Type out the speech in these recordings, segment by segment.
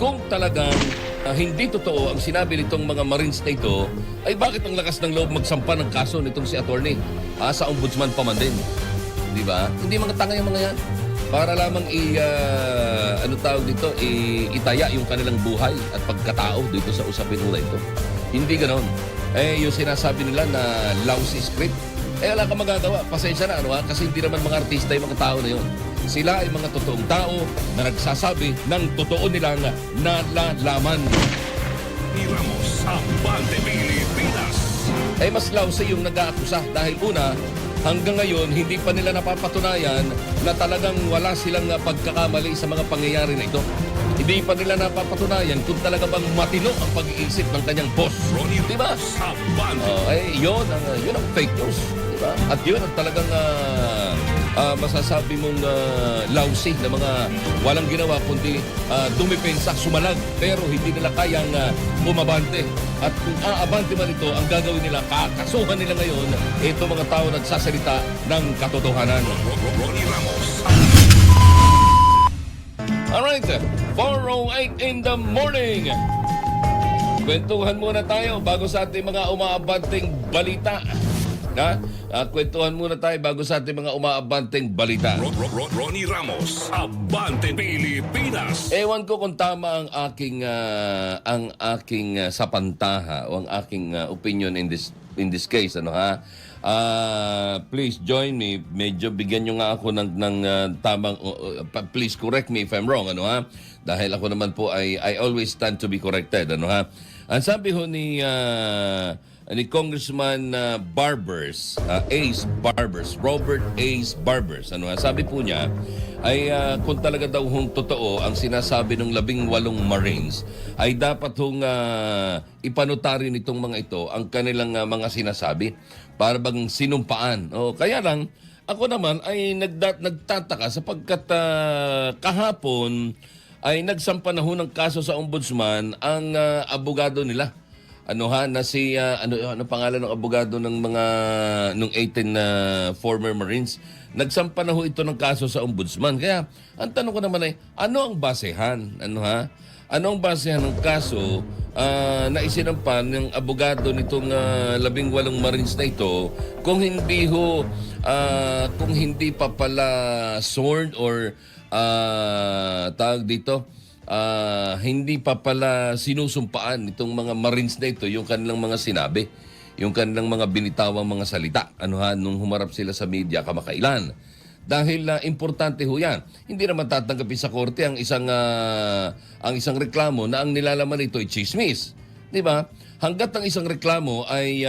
kung talagang hindi totoo ang sinabi nitong mga Marines na ito, ay bakit ang lakas ng loob magsampa ng kaso nitong si attorney sa ombudsman pa man din? Di ba? Hindi mga tanga yung mga yan. Para lamang ano tawag dito, itaya yung kanilang buhay at pagkatao dito sa usapin nila ito. Hindi ganon. Yung sinasabi nila na lousy script, wala kang magagawa. Pasensya na, kasi hindi naman mga artista yung mga tao na yun. Sila ay mga totoong tao na nagsasabi ng totoo nilang nalalaman. Ramos, Abante Pilipinas. Mas lousy yung nag-aakusa dahil una, hanggang ngayon, hindi pa nila napapatunayan na talagang wala silang pagkakamali sa mga pangyayari na ito. Hindi pa nila napapatunayan kung talaga bang matino ang pag-iisip ng kanyang boss. Di ba? Yun ang fake news. Di ba? At yun ang talagang masasabi mong lousy na mga walang ginawa kundi dumipensa, sumalag. Pero hindi nila kayang bumabante. At kung aabante man ito, ang gagawin nila, kakasuhan nila ngayon, ito mga tao nagsasalita ng katotohanan. Ronnie Ramos. Alright, 4:08 in the morning. Kwentuhan muna tayo bago sa ating mga umaabanting balita. Kwentuhan muna tayo bago sa ating mga umaabanting balita. Ronnie Ramos, Abante Pilipinas. Ewan ko kung tama ang aking sapantaha o ang aking opinion in this case, please join me. Medyo bigyan nyo nga ako ng tamang please correct me if I'm wrong, dahil ako naman po I always stand to be corrected, Ang sabi ho ni Congressman Barbers, Robert Ace Barbers, sabi po niya ay kung talaga daw hong totoo ang sinasabi ng 18 Marines, ay dapat hong ipanotary nitong mga ito ang kanilang mga sinasabi para bang sinumpaan. Kaya lang, ako naman ay nagtataka sapagkat kahapon ay nagsampa na ho ng kaso sa ombudsman ang abogado nila. Na si ano pangalan ng abogado ng mga nung 18 former Marines, nagsampa na ho ito ng kaso sa ombudsman. Kaya ang tanong ko naman ay ano ang basehan? Ano ang basehan ng kaso na isinampa ng abogado nitong 18 Marines na ito kung hindi pa pala sworn or tawag dito, hindi pa pala sinusumpaan itong mga Marines na ito yung kanilang mga sinabi, yung kanilang mga binitawang mga salita nung humarap sila sa media kamakailan. Dahil importante ho yan. Hindi naman tatanggapin sa korte ang isang reklamo na ang nilalaman nito ay chismis. Di ba? Hanggat ang isang reklamo ay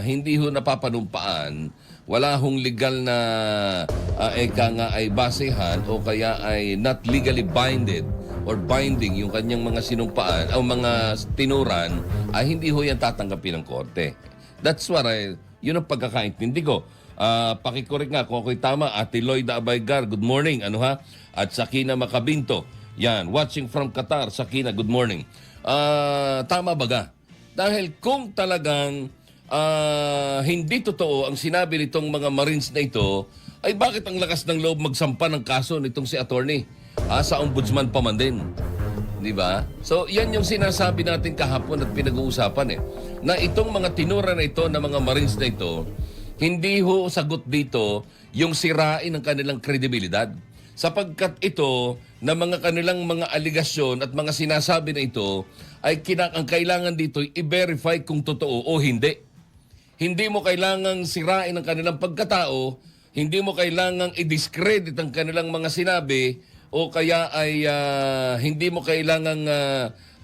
hindi ho napapanumpaan, wala hong legal na ay basehan o kaya ay not legally or binding yung kanyang mga sinumpaan o mga tinuran, ay hindi ho yan tatanggapin ng korte. That's what yun ang pagkakaintindi ko. Pakikorek nga kung ako'y tama. Ate Loida Abaygar, good morning. At Sakina Macabinto, yan, watching from Qatar. Sakina, good morning. Tama baga? Dahil kung talagang hindi totoo ang sinabi nitong mga Marines na ito, ay bakit ang lakas ng loob magsampa ng kaso nitong si attorney sa ombudsman pa man din? Di ba? So, yan yung sinasabi natin kahapon at pinag-uusapan na itong mga tinura na ito na mga Marines na ito, hindi ho sagot dito yung sirain ng kanilang kredibilidad. Sapagkat ito na mga kanilang mga aligasyon at mga sinasabi na ito ay ang kailangan dito i-verify kung totoo o hindi. Hindi mo kailangang sirain ang kanilang pagkatao, hindi mo kailangang i-discredit ang kanilang mga sinabi, o kaya ay hindi mo kailangang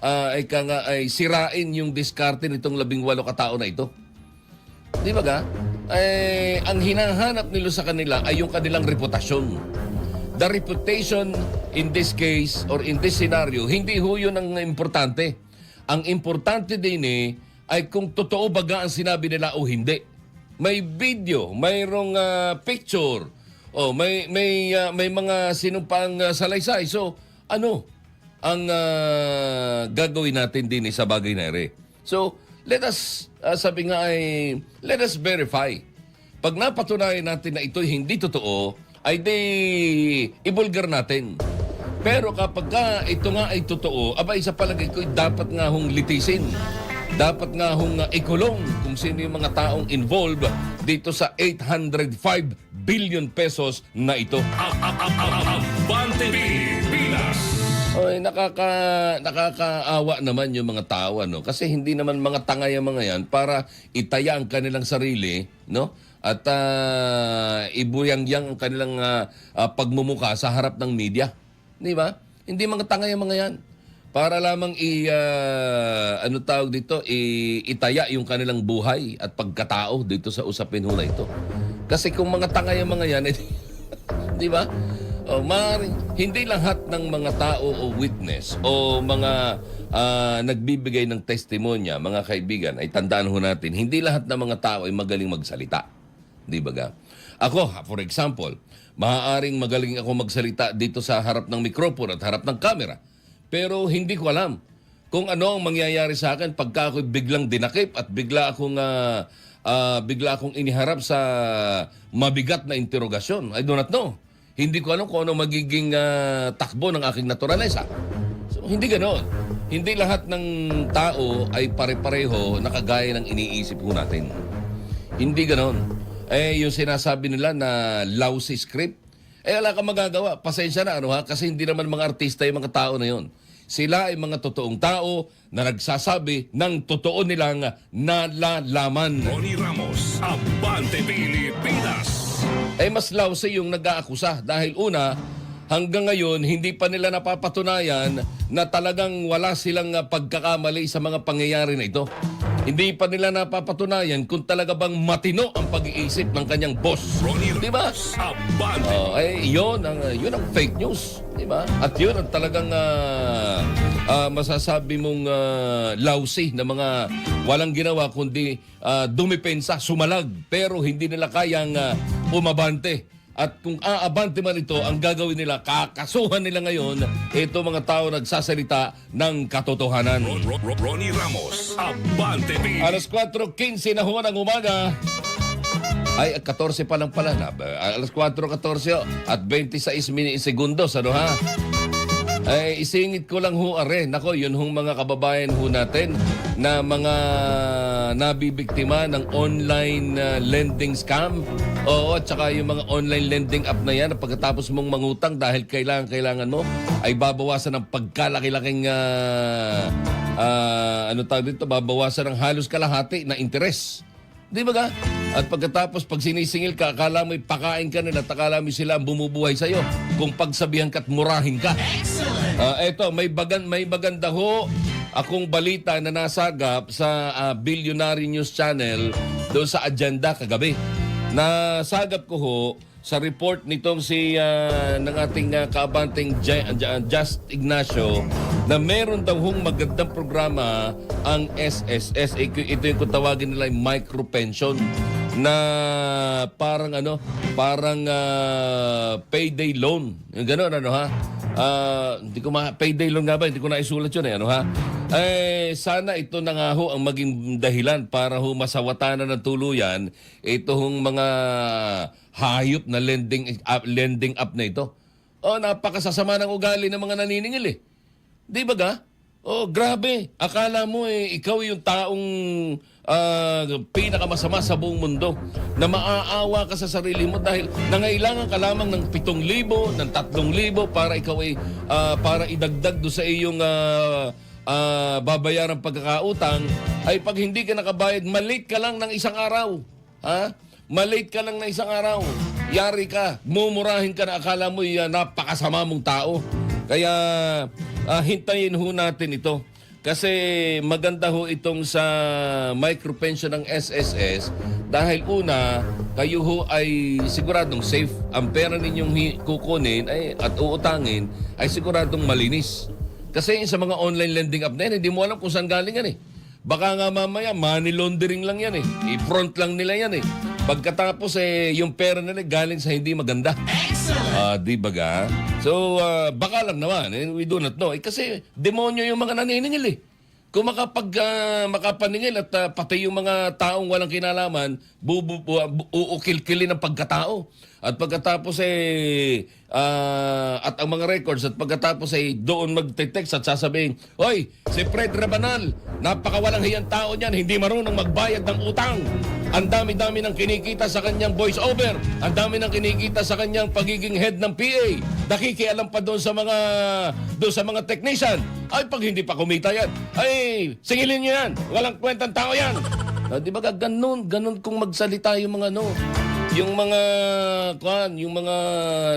ay sirain yung diskarte nitong 18 katao na ito. Di ba ga? Ang hinahanap nila sa kanila ay yung kanilang reputasyon. The reputation in this case or in this scenario, hindi ho yun ang importante. Ang importante din ay kung totoo baga ang sinabi nila o hindi. May video, mayroong picture, may mga sinumpang salaysay. So, ano ang gagawin natin din sa bagay na ere? So, let us, let us verify. Pag napatunayan natin na ito'y hindi totoo, ay di ibulgar natin. Pero kapag ito nga ay totoo, abay sa palagay ko, dapat nga hong litisin. Dapat nga hong ikulong kung sino yung mga taong involved dito sa 805 billion pesos na ito. Abante Pilipinas. Oy, nakakaawa naman yung mga tao, no? Kasi hindi naman mga tanga yung mga yan para itaya ang kanilang sarili, no? At ibuyangyang ang kanilang pagmumuka sa harap ng media. Di ba? Hindi mga tanga yung mga yan. Para lamang itaya yung kanilang buhay at pagkatao dito sa usapin ho na ito. Kasi kung mga tanga yung mga yan, di ba? Hindi lahat ng mga tao o witness o mga nagbibigay ng testimonya, mga kaibigan, ay tandaan ho natin, hindi lahat ng mga tao ay magaling magsalita. Di ba ga? Ako, for example, maaaring magaling ako magsalita dito sa harap ng mikropono at harap ng kamera. Pero hindi ko alam kung ano ang mangyayari sa akin pagka ako'y biglang dinakip at bigla akong iniharap sa mabigat na interogasyon. I do not know. Hindi ko alam kung ano magiging takbo ng aking naturalesa. So, hindi ganoon. Hindi lahat ng tao ay pare-pareho na kagaya ng iniisip ko natin. Hindi ganoon. Yung sinasabi nila na lousy script, wala kang magagawa. Pasensya na, kasi hindi naman mga artista yung mga tao na yon. Sila ay mga totoong tao na nagsasabi ng totoo nilang nalalaman. Ronnie Ramos, Abante Pilipinas. Mas lousy yung nag-aakusa dahil una, hanggang ngayon, hindi pa nila napapatunayan na talagang wala silang pagkakamali sa mga pangyayari na ito. Hindi pa nila napapatunayan kung talaga bang matino ang pag-iisip ng kanyang boss. Di ba? Abante. Yun ang fake news. Di ba? At yun ang talagang masasabi mong lousy na mga walang ginawa kundi dumipensa, sumalag. Pero hindi nila kayang umabante. At kung aabante man ito, ang gagawin nila, kakasuhan nila ngayon, ito mga tao nagsasalita ng katotohanan. Ronnie Ramos, Abante Pilipinas. Alas 4:15 na ho ng umaga. Ay, 14 pa lang pala na. Alas 4:14 at 26 segundos. Ano ha? Ay, isingit ko lang ho, Nako, yun hong mga kababayan ho natin na mga nabibiktima ng online lending scam. Oo, at saka yung mga online lending app na yan na pagkatapos mong mangutang dahil kailangan mo, ay babawasan ng pagkalaki-laking babawasan ng halos kalahati na interes. Di ba ga? At pagkatapos, pag sinisingil ka, akala mo'y pakain ka nila at akala mo sila ang bumubuhay sa'yo kung pagsabihan ka at murahin ka. Eto, may maganda ho akong balita na nasagap sa Billionaire News Channel doon sa agenda kagabi. Nasagap ko ho sa report nitong ng ating kaabanteng Just Ignacio na meron daw hong magandang programa ang SSS. Ito yung kung tawagin nila yung micro pension na parang payday loan. Yung gano'n, payday loan nga ba? Hindi ko na isulat yun, sana ito na nga ho ang maging dahilan para ho masawatan na ng tuluyan ito hong mga hayop na lending app na ito. Napakasasama ng ugali ng mga naniningil Di ba ga? Grabe. Akala mo ikaw yung taong pinakamasama sa buong mundo na maaawa ka sa sarili mo dahil nangailangan ka lamang ng 7,000, ng 3,000 para ikaw para idagdag do sa iyong babayarang pagkakautang ay pag hindi ka nakabayad, malate ka lang ng isang araw. Malate ka lang ng isang araw. Yari ka. Mumurahin ka na akala mo napakasama mong tao. Kaya hintayin ho natin ito. Kasi maganda ho itong sa micropension ng SSS dahil una, kayo ho ay siguradong safe. Ang pera ninyong kukunin at uutangin ay siguradong malinis. Kasi sa mga online lending app na yan, hindi mo alam kung saan galing yan Baka nga mamaya, money laundering lang yan I-front lang nila yan Pagkatapos yung pera nila galing sa hindi maganda. Di ba ga? So, baka lang naman. We do not know. Kasi demonyo yung mga naniningil Kung makapaningil at pati yung mga taong walang kinalaman, uukil-kilin ng pagkatao. at pagkatapos at ang mga records at pagkatapos doon magte-text at sasabihin, "Hoy, si Fred Rabanal, napakawalang hiyang tao niyan, hindi marunong magbayad ng utang. Ang dami-dami ng kinikita sa kanyang voice over, ang dami ng kinikita sa kanyang pagiging head ng PA. Nakikialam pa doon sa mga technician. Ay, pag hindi pa kumita yan, ay, singilin niyo yan. Walang kwentang tao yan." Di ba ganun kung magsalita yung mga yung mga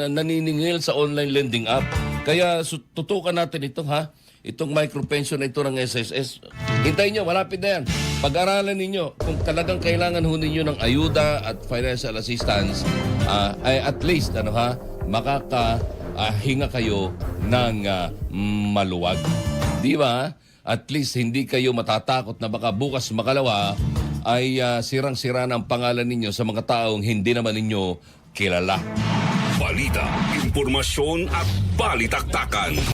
naniningil sa online lending app. Kaya tutukan natin ito, ha? Itong micropension na ito ng SSS. Hintayin nyo, malapit na yan. Pag-aralan ninyo kung talagang kailangan ho ninyo ng ayuda at financial assistance, ay at least makakahinga kayo ng maluwag. Di ba? At least hindi kayo matatakot na baka bukas makalawa ay sirang-sira na ang pangalan ninyo sa mga taong hindi naman ninyo kilala. Balita, impormasyon at balitaktakan.